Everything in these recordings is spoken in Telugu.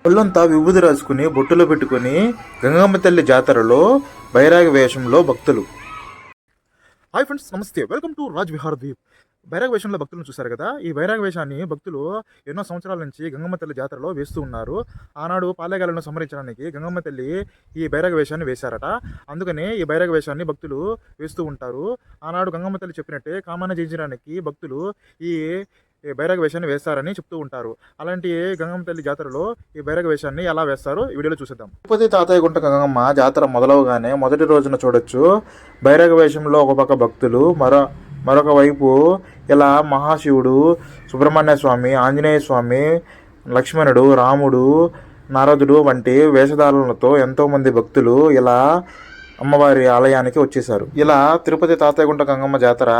ఒళ్ళంతా విభూది రాసుకుని బొట్టులో పెట్టుకుని గంగమ్మ తల్లి జాతరలో బైరాగి వేషంలో భక్తులు. హాయ్ ఫ్రెండ్స్, నమస్తే. Welcome to Raj Vihar Dweep. బైరాగ వేషంలో భక్తులను చూశారు కదా. ఈ బైరాగ వేషాన్ని భక్తులు ఎన్నో సంవత్సరాల నుంచి గంగమ్మ తల్లి జాతరలో వేస్తూ ఉన్నారు. ఆనాడు పాలేగాలను సంహరించడానికి గంగమ్మ తల్లి ఈ బైరాగ వేషాన్ని వేశారట. అందుకనే ఈ బైరాగ వేషాన్ని భక్తులు వేస్తూ ఉంటారు. ఆనాడు గంగమ్మ తల్లి చెప్పినట్టే కామాన్ని జయించడానికి భక్తులు ఈ బైరాగ వేషాన్ని వేస్తారని చెప్తూ ఉంటారు. అలాంటి గంగమ్మ తల్లి జాతరలో ఈ బైరాగ వేషాన్ని ఎలా వేస్తారో ఈ వీడియోలో చూసేద్దాం. తిరుపతి తాతయ్య గుంట గంగమ్మ జాతర మొదలవగానే మొదటి రోజున చూడొచ్చు బైరాగ వేషంలో ఒక పక్క భక్తులు, మరొక వైపు ఇలా మహాశివుడు, సుబ్రహ్మణ్య స్వామి, ఆంజనేయ స్వామి, లక్ష్మణుడు, రాముడు, నారదుడు వంటి వేషధారణలతో ఎంతోమంది భక్తులు ఇలా అమ్మవారి ఆలయానికి వచ్చేశారు. ఇలా తిరుపతి తాతయ్యగుంట గంగమ్మ జాతర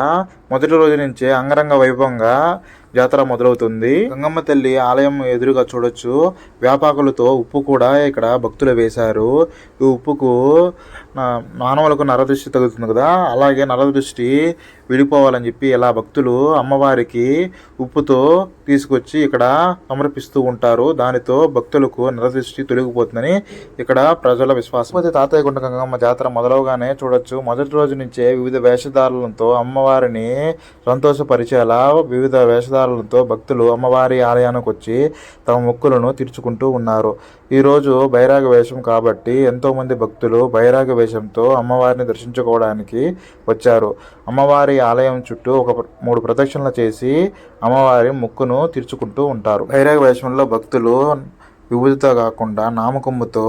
మొదటి రోజు నుంచే అంగరంగ వైభవంగా జాతర మొదలవుతుంది. గంగమ్మ తల్లి ఆలయం ఎదురుగా చూడొచ్చు వ్యాపాకులతో ఉప్పు కూడా ఇక్కడ భక్తులు వేశారు. ఈ ఉప్పుకు మానవులకు నరదృష్టి తగులుతుంది కదా, అలాగే నరదృష్టి విడిపోవాలని చెప్పి ఇలా భక్తులు అమ్మవారికి ఉప్పుతో తీసుకొచ్చి ఇక్కడ సమర్పిస్తూ ఉంటారు. దానితో భక్తులకు నరదృష్టి తొలగిపోతుందని ఇక్కడ ప్రజల విశ్వాసం. తాతయ్య గుంట గంగమ్మ జాతర మొదలవగానే చూడొచ్చు మొదటి రోజు నుంచే వివిధ వేషధారులతో అమ్మవారిని సంతోషపరిచేలా వివిధ వేషధారులతో భక్తులు అమ్మవారి ఆలయానికి వచ్చి తమ మొక్కులను తీర్చుకుంటూ ఉన్నారు. ఈరోజు బైరాగ వేషం కాబట్టి ఎంతోమంది భక్తులు బైరాగ వేషంతో అమ్మవారిని దర్శించుకోవడానికి వచ్చారు. అమ్మవారి ఆలయం చుట్టూ ఒక 3 ప్రదక్షిణలు చేసి అమ్మవారి మొక్కును తీర్చుకుంటూ ఉంటారు. బైరాగ వేషంలో భక్తులు విభూతితో కాకుండా నామకొమ్ముతో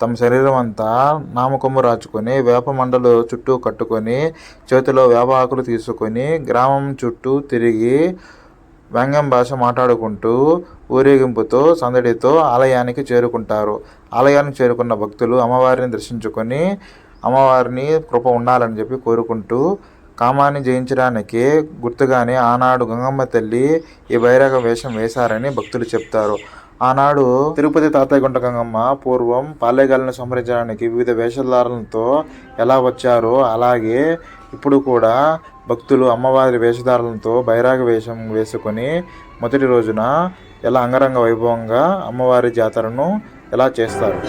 తమ శరీరం అంతా నామకొమ్ము రాచుకొని వేప మండలు చుట్టూ కట్టుకొని చేతిలో వేప ఆకులు తీసుకొని గ్రామం చుట్టూ తిరిగి వ్యంగ్యం భాష మాట్లాడుకుంటూ ఊరేగింపుతో సందడితో ఆలయానికి చేరుకుంటారు. ఆలయానికి చేరుకున్న భక్తులు అమ్మవారిని దర్శించుకొని అమ్మవారిని కృప ఉండాలని చెప్పి కోరుకుంటూ కామాన్ని జయించడానికి గుర్తుగానే ఆనాడు గంగమ్మ తల్లి ఈ బైరాగ వేషం వేశారని భక్తులు చెప్తారు. ఆనాడు తిరుపతి తాతయ్య గుంట గంగమ్మ పూర్వం పాలేగాలను సంహరించడానికి వివిధ వేషధారణలతో ఎలా వచ్చారో అలాగే ఇప్పుడు కూడా భక్తులు అమ్మవారి వేషధారణలతో బైరాగ వేషం వేసుకొని మొదటి రోజున ఎలా అంగరంగ వైభవంగా అమ్మవారి జాతరను ఎలా చేస్తారు.